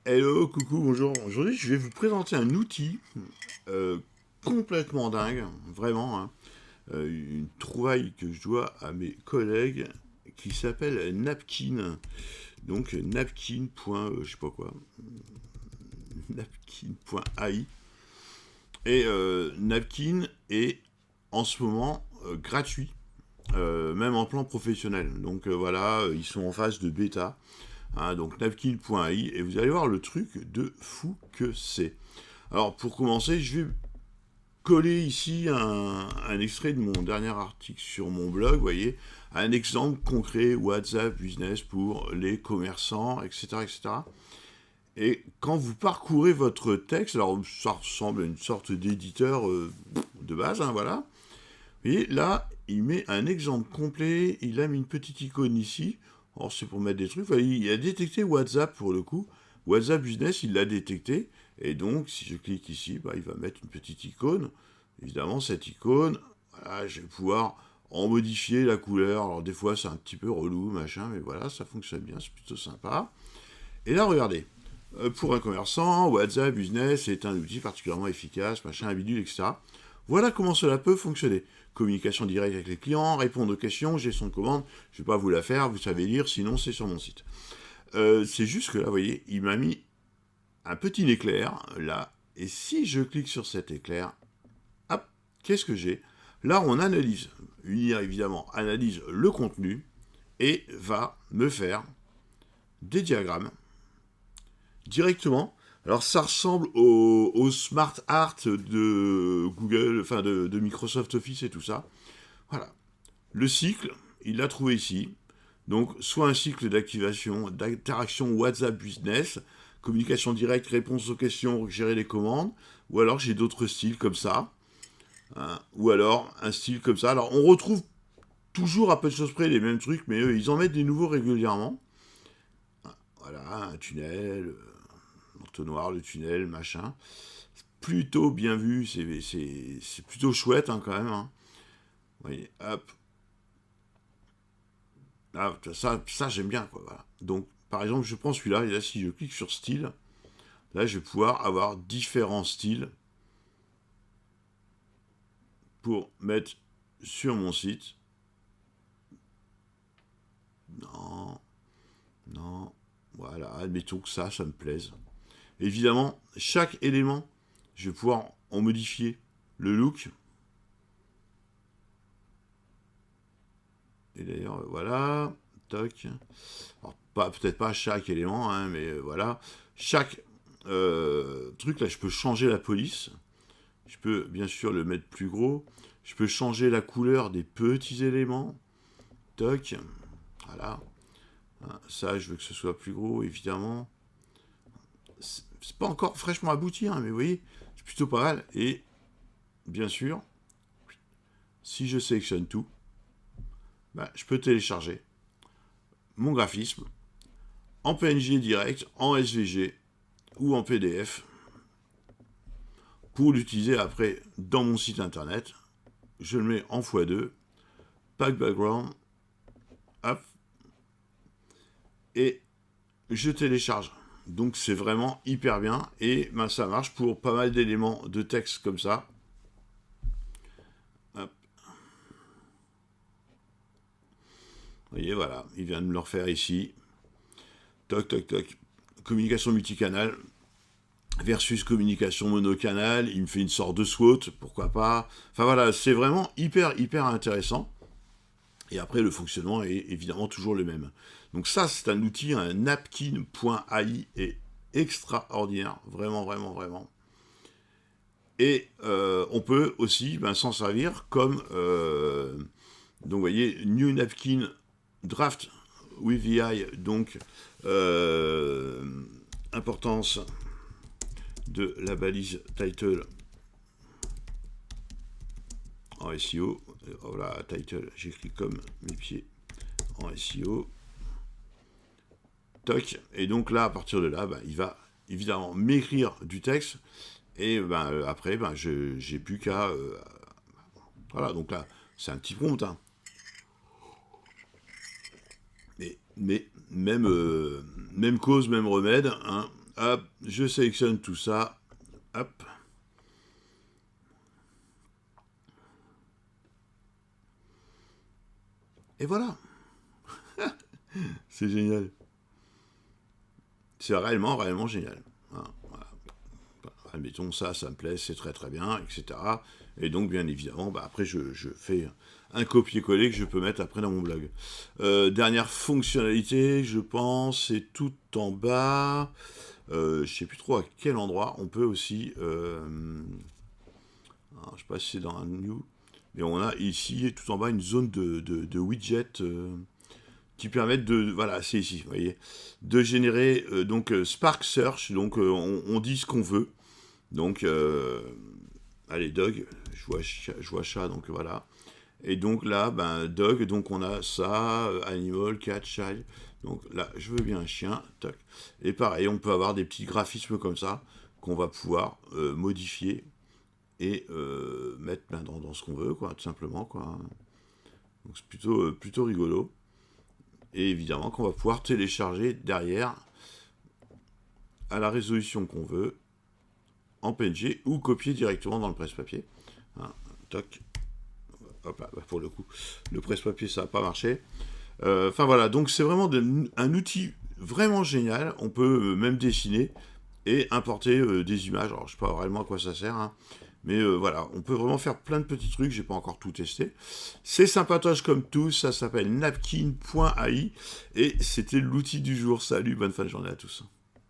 Hello, coucou, bonjour. Aujourd'hui, je vais vous présenter un outil euh, complètement dingue, vraiment, hein. Une trouvaille que je dois à mes collègues qui s'appelle Napkin. Donc napkin. Je sais pas quoi, napkin.ai. Et Napkin est en ce moment gratuit, même en plan professionnel. Donc voilà, ils sont en phase de bêta. Hein, donc napkin.ai, et vous allez voir le truc de fou que c'est. Alors pour commencer, je vais coller ici un extrait de mon dernier article sur mon blog, vous voyez, un exemple concret WhatsApp Business pour les commerçants, etc. etc. Et quand vous parcourez votre texte, alors ça ressemble à une sorte d'éditeur de base, hein, voilà. Vous voyez, là, il met un exemple complet, il a mis une petite icône ici. Alors, c'est pour mettre des trucs. Enfin, il a détecté WhatsApp pour le coup. WhatsApp Business, il l'a détecté. Et donc, si je clique ici, il va mettre une petite icône. Évidemment, cette icône, voilà, je vais pouvoir en modifier la couleur. Alors, des fois, c'est un petit peu relou, machin, mais voilà, ça fonctionne bien, c'est plutôt sympa. Et là, regardez. Pour un commerçant, WhatsApp Business est un outil particulièrement efficace, machin, bidule, etc. Voilà comment cela peut fonctionner. Communication directe avec les clients, répondre aux questions, gestion de commande. Je ne vais pas vous la faire, vous savez lire, sinon c'est sur mon site. C'est juste que là, vous voyez, il m'a mis un petit éclair, là. Et si je clique sur cet éclair, hop, qu'est-ce que j'ai? Là, on analyse, Unir évidemment, analyse le contenu et va me faire des diagrammes directement. Alors ça ressemble au Smart Art de Google, enfin de Microsoft Office et tout ça. Voilà. Le cycle, il l'a trouvé ici. Donc soit un cycle d'activation, d'interaction WhatsApp Business, communication directe, réponse aux questions, gérer les commandes, ou alors j'ai d'autres styles comme ça, hein, ou alors un style comme ça. Alors on retrouve toujours à peu de choses près les mêmes trucs, mais eux, ils en mettent des nouveaux régulièrement. Voilà, un tunnel, entonnoir, le tunnel, machin. Plutôt bien vu, c'est plutôt chouette hein, quand même. Hein. Vous voyez, hop. Ah, ça j'aime bien, quoi. Voilà. Donc, par exemple, je prends celui-là, et là, si je clique sur style, là, je vais pouvoir avoir différents styles pour mettre sur mon site. Non, non, voilà, admettons que ça me plaise. Évidemment, chaque élément, je vais pouvoir en modifier le look. Et d'ailleurs, voilà, toc. Alors, peut-être pas chaque élément, hein, mais voilà. Chaque truc, là, je peux changer la police. Je peux bien sûr le mettre plus gros. Je peux changer la couleur des petits éléments. Toc. Voilà. Ça, je veux que ce soit plus gros, évidemment. C'est pas encore fraîchement abouti, hein, mais vous voyez, c'est plutôt pas mal. Et bien sûr, si je sélectionne tout, je peux télécharger mon graphisme en PNG direct, en SVG ou en PDF pour l'utiliser après dans mon site internet. Je le mets en x2, pack background, hop, et je télécharge. Donc c'est vraiment hyper bien et ça marche pour pas mal d'éléments de texte comme ça. Hop. Vous voyez, voilà, il vient de me le refaire ici. Toc, toc, toc. Communication multicanal versus communication monocanal. Il me fait une sorte de SWOT, pourquoi pas. Enfin voilà, c'est vraiment hyper intéressant. Et après, le fonctionnement est évidemment toujours le même. Donc ça, c'est un outil, un napkin.ai est extraordinaire, vraiment. Et on peut aussi s'en servir comme, donc vous voyez, New Napkin Draft with VI, donc importance de la balise title en SEO. Voilà, title, j'écris comme mes pieds en SEO. Toc. Et donc là, à partir de là, il va évidemment m'écrire du texte. Et après, j'ai plus qu'à... voilà, donc là, c'est un petit prompt. Hein. Mais même cause, même remède. Hein. Hop, je sélectionne tout ça. Hop. Et voilà. C'est génial. C'est réellement génial. Voilà. Admettons, ça me plaît, c'est très très bien, etc. Et donc, bien évidemment, après, je fais un copier-coller que je peux mettre après dans mon blog. Dernière fonctionnalité, je pense, c'est tout en bas. Je ne sais plus trop à quel endroit. On peut aussi... je ne sais pas si c'est dans un new. Mais on a ici, tout en bas, une zone de widgets qui permettent de... Voilà, c'est ici, vous voyez. De générer, donc, Spark Search. Donc, on dit ce qu'on veut. Donc, allez, dog, je vois chat, donc voilà. Et donc là, dog, donc on a ça, animal, cat, child. Donc là, je veux bien un chien, toc. Et pareil, on peut avoir des petits graphismes comme ça, qu'on va pouvoir modifier et mettre dans ce qu'on veut, quoi, tout simplement, quoi. Donc c'est plutôt rigolo. Et évidemment qu'on va pouvoir télécharger derrière à la résolution qu'on veut, en PNG ou copier directement dans le presse-papier. Hein, toc. Hop là, pour le coup, le presse-papier, ça n'a pas marché. Enfin voilà, donc c'est vraiment un outil vraiment génial. On peut même dessiner et importer des images. Alors je ne sais pas vraiment à quoi ça sert, hein, mais voilà, on peut vraiment faire plein de petits trucs. J'ai pas encore tout testé. C'est sympatoche comme tout. Ça s'appelle napkin.ai et c'était l'outil du jour. Salut, bonne fin de journée à tous.